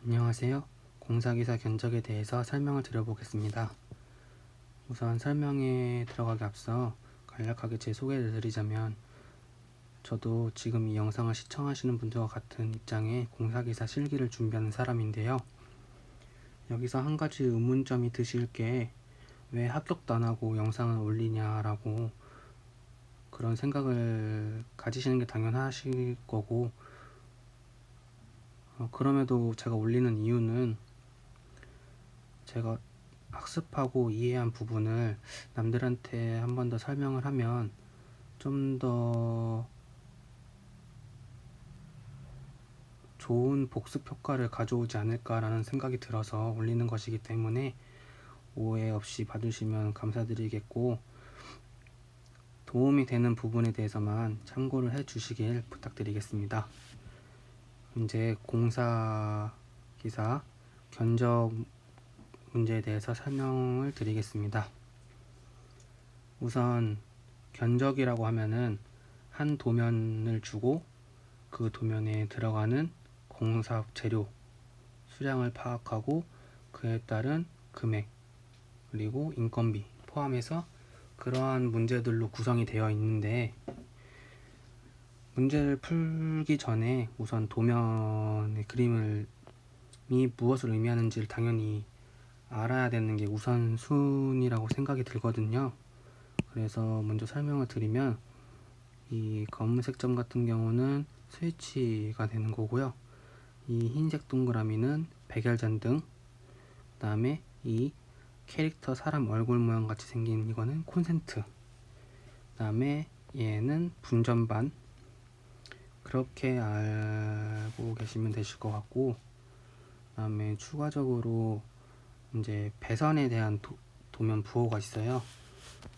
안녕하세요. 공사기사 견적에 대해서 설명을 드려보겠습니다. 우선 설명에 들어가기 앞서 간략하게 제 소개를 드리자면, 저도 지금 이 영상을 시청하시는 분들과 같은 입장의 공사기사 실기를 준비하는 사람인데요. 여기서 한 가지 의문점이 드실 게, 왜 합격도 안 하고 영상을 올리냐라고 그런 생각을 가지시는 게 당연하실 거고, 그럼에도 제가 올리는 이유는, 제가 학습하고 이해한 부분을 남들한테 한 번 더 설명을 하면 좀 더 좋은 복습 효과를 가져오지 않을까라는 생각이 들어서 올리는 것이기 때문에 오해 없이 봐주시면 감사드리겠고, 도움이 되는 부분에 대해서만 참고를 해 주시길 부탁드리겠습니다. 이제 공사 기사 견적 문제에 대해서 설명을 드리겠습니다. 우선 견적이라고 하면은 한 도면을 주고 그 도면에 들어가는 공사 재료 수량을 파악하고 그에 따른 금액 그리고 인건비 포함해서 그러한 문제들로 구성이 되어 있는데, 문제를 풀기 전에 우선 도면의 그림이 무엇을 의미하는지를 당연히 알아야 되는 게 우선순위라고 생각이 들거든요. 그래서 먼저 설명을 드리면, 이 검은색 점 같은 경우는 스위치가 되는 거고요. 이 흰색 동그라미는 백열전등, 그 다음에 이 캐릭터 사람 얼굴 모양 같이 생긴 이거는 콘센트, 그 다음에 얘는 분전반. 그렇게 알고 계시면 되실 것 같고, 그 다음에 추가적으로 이제 배선에 대한 도면 부호가 있어요.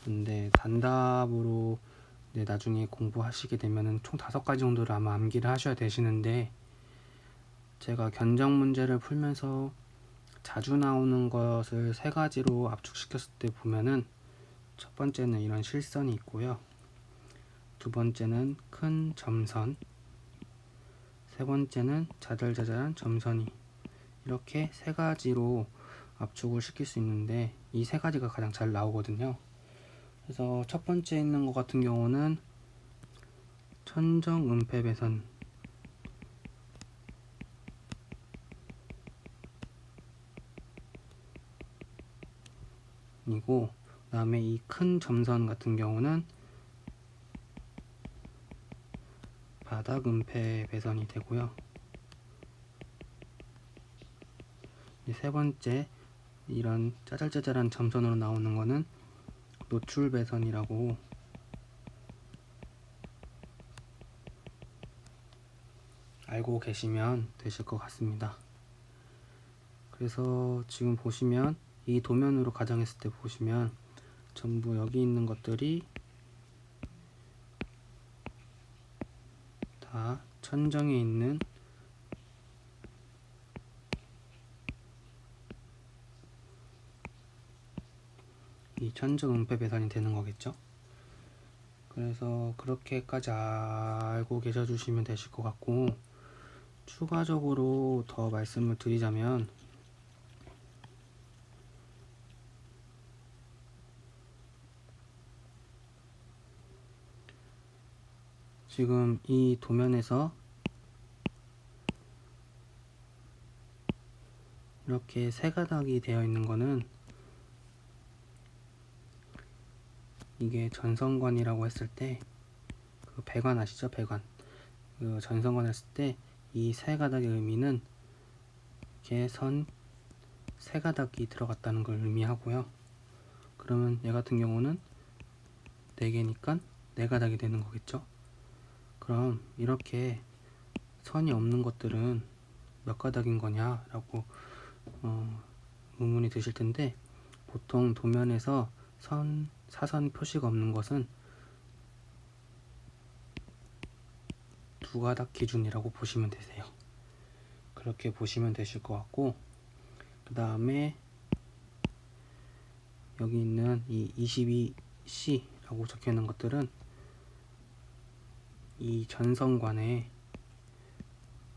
근데 단답으로 나중에 공부하시게 되면은 총 5가지 정도를 아마 암기를 하셔야 되시는데, 제가 견적 문제를 풀면서 자주 나오는 것을 3가지로 압축시켰을 때 보면은, 첫 번째는 이런 실선이 있고요, 두 번째는 큰 점선, 세 번째는 자잘자잘한 점선이, 이렇게 3가지로 압축을 시킬 수 있는데, 이 3가지가 가장 잘 나오거든요. 그래서 첫 번째 있는 것 같은 경우는 천정 은폐 배선이고, 그 다음에 이 큰 점선 같은 경우는 바닥 은폐 배선이 되고요. 세 번째 이런 짜잘짜잘한 점선으로 나오는 거는 노출 배선이라고, 알고 계시면 되실 것 같습니다. 그래서 지금 보시면 이 도면으로 가정했을 때 보시면 전부 여기 있는 것들이 다 천정에 있는 이 천정 은폐 배선이 되는 거겠죠. 그래서 그렇게까지 알고 계셔 주시면 되실 것 같고, 추가적으로 더 말씀을 드리자면, 지금 이 도면에서 이렇게 3가닥이 되어 있는 거는, 이게 전선관이라고 했을 때, 그 배관 아시죠? 배관. 그 전선관 했을 때 이 3가닥의 의미는 이렇게 선 3가닥이 들어갔다는 걸 의미하고요. 그러면 얘 같은 경우는 4개니까 4가닥이 되는 거겠죠. 그럼 이렇게 선이 없는 것들은 몇 가닥인 거냐 라고 의문이 드실 텐데, 보통 도면에서 사선 표시가 없는 것은 2가닥 기준이라고 보시면 되세요. 그렇게 보시면 되실 것 같고, 그 다음에 여기 있는 이 22C라고 적혀 있는 것들은 이 전선관의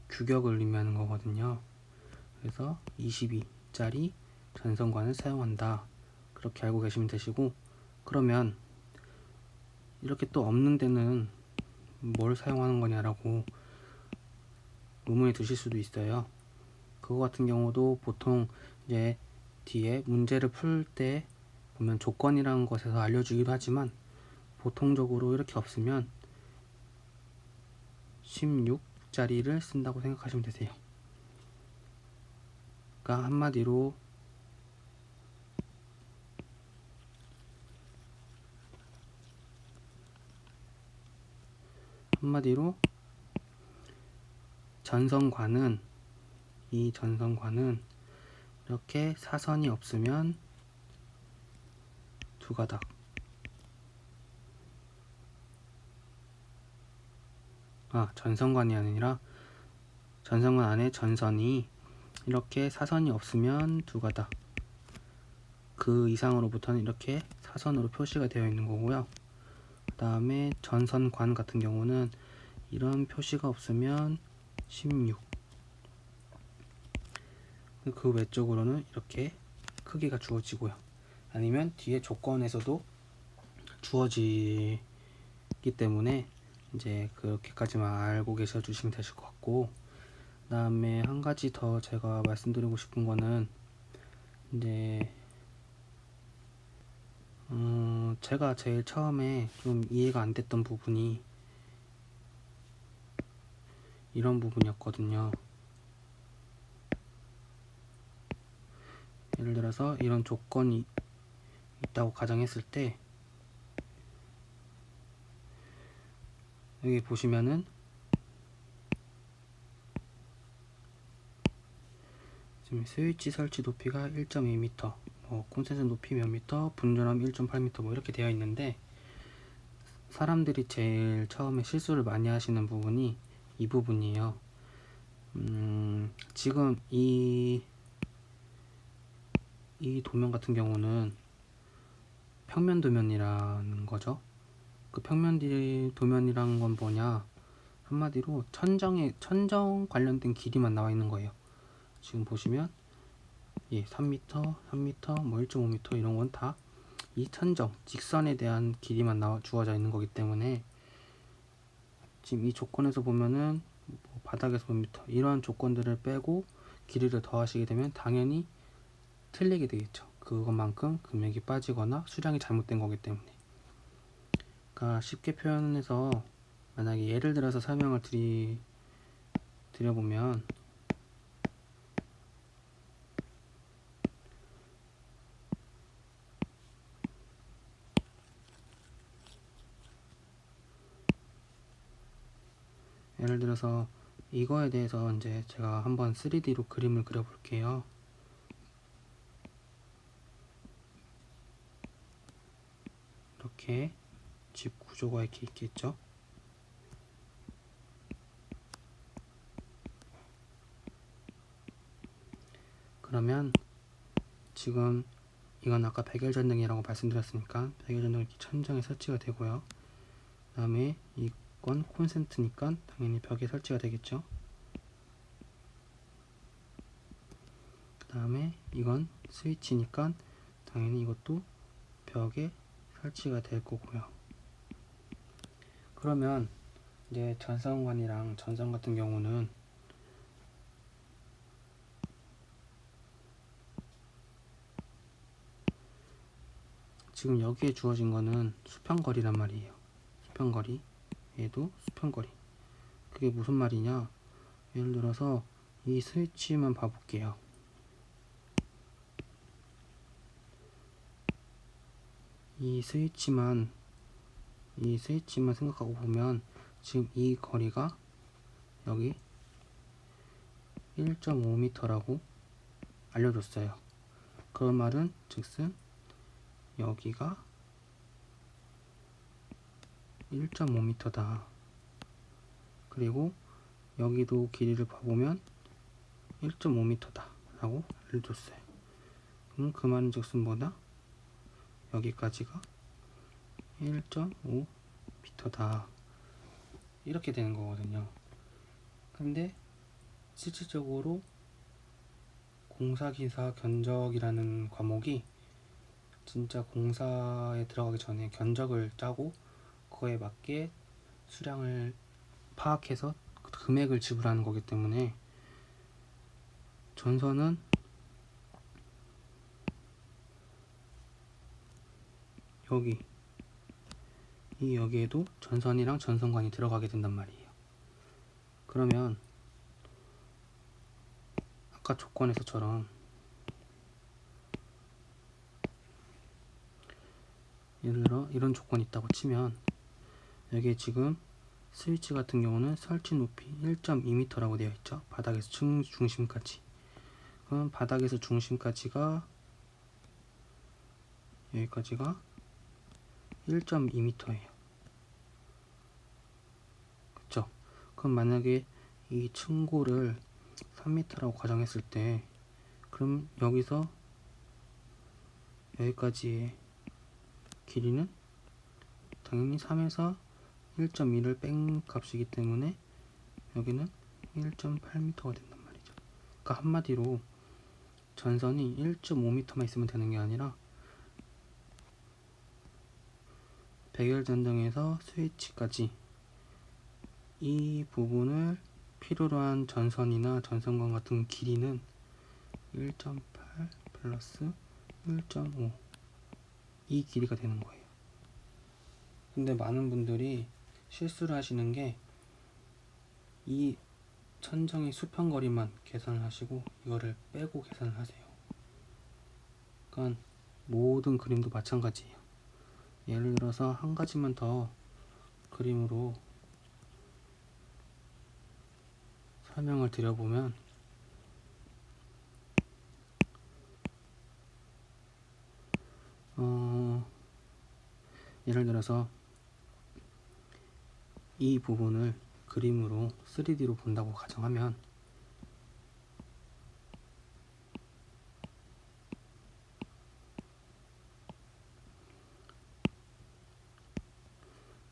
규격을 의미하는 거거든요. 그래서 22짜리 전선관을 사용한다. 그렇게 알고 계시면 되시고, 그러면 이렇게 또 없는 데는 뭘 사용하는 거냐라고 의문이 드실 수도 있어요. 그거 같은 경우도 보통 이제 뒤에 문제를 풀 때 보면 조건이라는 것에서 알려주기도 하지만, 보통적으로 이렇게 없으면 16짜리를 쓴다고 생각하시면 되세요. 그러니까 한마디로 전선관은, 이 전선관은 이렇게 사선이 없으면 두 가닥, 전선관이 아니라 전선관 안에 전선이 이렇게 사선이 없으면 두 가닥, 그 이상으로부터는 이렇게 사선으로 표시가 되어 있는 거고요. 그 다음에 전선관 같은 경우는 이런 표시가 없으면 16, 그 외쪽으로는 이렇게 크기가 주어지고요. 아니면 뒤에 조건에서도 주어지기 때문에 이제 그렇게까지만 알고 계셔 주시면 되실 것 같고, 그 다음에 한 가지 더 제가 말씀드리고 싶은 거는 이제 제가 제일 처음에 좀 이해가 안 됐던 부분이 이런 부분이었거든요. 예를 들어서 이런 조건이 있다고 가정했을 때, 여기 보시면은 지금 스위치 설치 높이가 1.2m, 콘센트 높이 몇 미터, 분전압 1.8m 뭐 이렇게 되어 있는데, 사람들이 제일 처음에 실수를 많이 하시는 부분이 이 부분이에요. 지금 이 도면 같은 경우는 평면 도면이라는 거죠. 그 평면 도면이라는 건 뭐냐, 한마디로 천정 관련된 길이만 나와 있는 거예요. 지금 보시면 3m, 3m, 뭐 1.5m 이런 건 다 이 천정, 직선에 대한 길이만 주어져 있는 거기 때문에, 지금 이 조건에서 보면은 뭐 바닥에서 몇 미터 이런 조건들을 빼고 길이를 더하시게 되면 당연히 틀리게 되겠죠. 그것만큼 금액이 빠지거나 수량이 잘못된 거기 때문에. 그러니까 쉽게 표현해서 만약에 예를 들어서 설명을 드려보면, 예를 들어서 이거에 대해서 이제 제가 한번 3D로 그림을 그려 볼게요. 이렇게 집 구조가 이렇게 있겠죠. 그러면 지금 이건 아까 백열전등이라고 말씀드렸으니까 백열전등이 이렇게 천장에 설치가 되고요. 그 다음에 이건 콘센트니까 당연히 벽에 설치가 되겠죠. 그 다음에 이건 스위치니까 당연히 이것도 벽에 설치가 될 거고요. 그러면 이제 전선관이랑 전선 같은 경우는 지금 여기에 주어진 거는 수평거리란 말이에요. 수평거리, 얘도 수평거리. 그게 무슨 말이냐, 예를 들어서 이 스위치만 봐볼게요. 이 스위치만 생각하고 보면 지금 이 거리가 여기 1.5m라고 알려줬어요. 그런 말은 즉슨 여기가 1.5m다. 그리고 여기도 길이를 봐보면 1.5m다 라고 알려줬어요. 그럼 그 말은 즉슨 뭐다? 여기까지가 1.5m다. 이렇게 되는 거거든요. 근데 실질적으로 공사기사 견적이라는 과목이 진짜 공사에 들어가기 전에 견적을 짜고 그거에 맞게 수량을 파악해서 금액을 지불하는 거기 때문에 전선은 여기에도 전선이랑 전선관이 들어가게 된단 말이에요. 그러면 아까 조건에서처럼 예를 들어 이런 조건이 있다고 치면 여기에 지금 스위치 같은 경우는 설치 높이 1.2m라고 되어 있죠. 바닥에서 중심까지. 그럼 바닥에서 중심까지가 여기까지가 1.2m예요. 그쵸? 그럼 만약에 이 층고를 3m라고 가정했을 때 그럼 여기서 여기까지의 길이는 당연히 3에서 1.2를 뺀 값이기 때문에 여기는 1.8m가 된단 말이죠. 그러니까 한마디로 전선이 1.5m만 있으면 되는 게 아니라 백열전등에서 스위치까지 이 부분을 필요로 한 전선이나 전선관 같은 길이는 1.8 플러스 1.5 이 길이가 되는 거예요. 근데 많은 분들이 실수를 하시는 게 이 천정의 수평거리만 계산을 하시고 이거를 빼고 계산을 하세요. 그러니까 모든 그림도 마찬가지예요. 예를 들어서 한 가지만 더 그림으로 설명을 드려보면 예를 들어서 이 부분을 그림으로 3D로 본다고 가정하면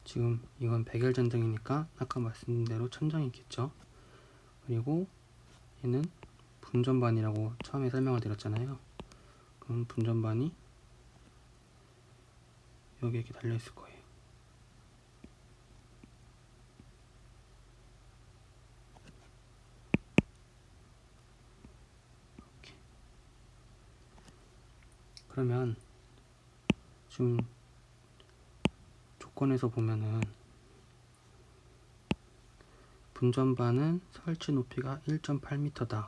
지금 이건 백열전등이니까 아까 말씀드린 대로 천정이 있겠죠. 그리고 얘는 분전반이라고 처음에 설명을 드렸잖아요. 그럼 분전반이 여기 이렇게 달려 있을 거예요. 이렇게. 그러면 지금 조건에서 보면은 분전반은 설치 높이가 1.8m다.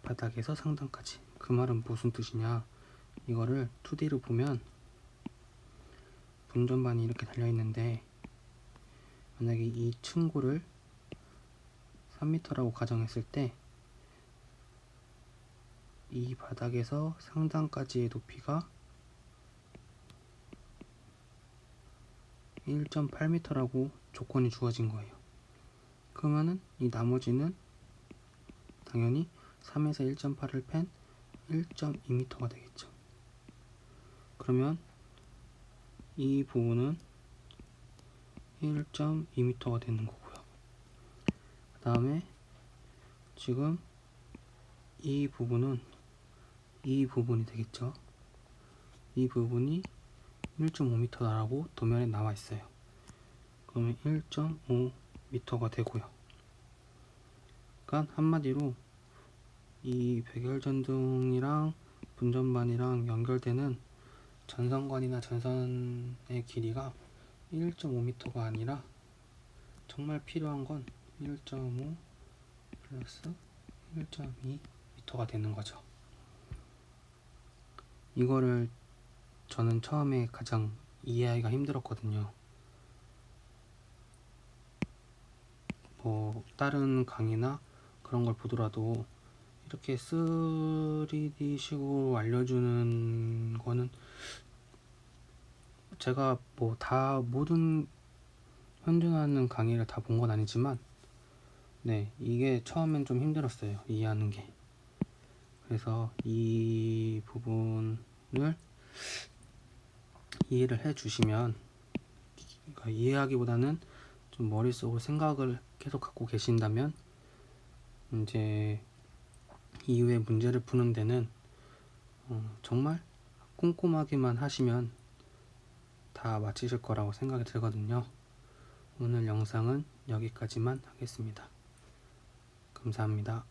바닥에서 상단까지. 그 말은 무슨 뜻이냐? 이거를 2D로 보면 분전반이 이렇게 달려 있는데 만약에 이 층고를 3m라고 가정했을 때 이 바닥에서 상단까지의 높이가 1.8m라고 조건이 주어진 거예요. 그러면은 이 나머지는 당연히 3에서 1.8을 뺀 1.2m가 되겠죠. 그러면 이 부분은 1.2m가 되는 거고요. 그 다음에 지금 이 부분은 이 부분이 되겠죠. 이 부분이 1.5m라고 도면에 나와 있어요. 그러면 1.5m가 되고요. 그러니까 한마디로 이 백열전등이랑 분전반이랑 연결되는 전선관이나 전선의 길이가 1.5m가 아니라 정말 필요한 건 1.5 플러스 1.2m가 되는 거죠. 이거를 저는 처음에 가장 이해하기가 힘들었거든요. 뭐 다른 강의나 그런 걸 보더라도 이렇게 3D 식으로 알려주는 거는 제가 뭐 다 모든 현존하는 강의를 다 본 건 아니지만 네, 이게 처음엔 좀 힘들었어요. 이해하는 게. 그래서 이 부분을 이해를 해 주시면, 그러니까 이해하기보다는 좀 머릿속으로 생각을 계속 갖고 계신다면 이제 이후에 문제를 푸는 데는 정말 꼼꼼하게만 하시면 다 맞히실 거라고 생각이 들거든요. 오늘 영상은 여기까지만 하겠습니다. 감사합니다.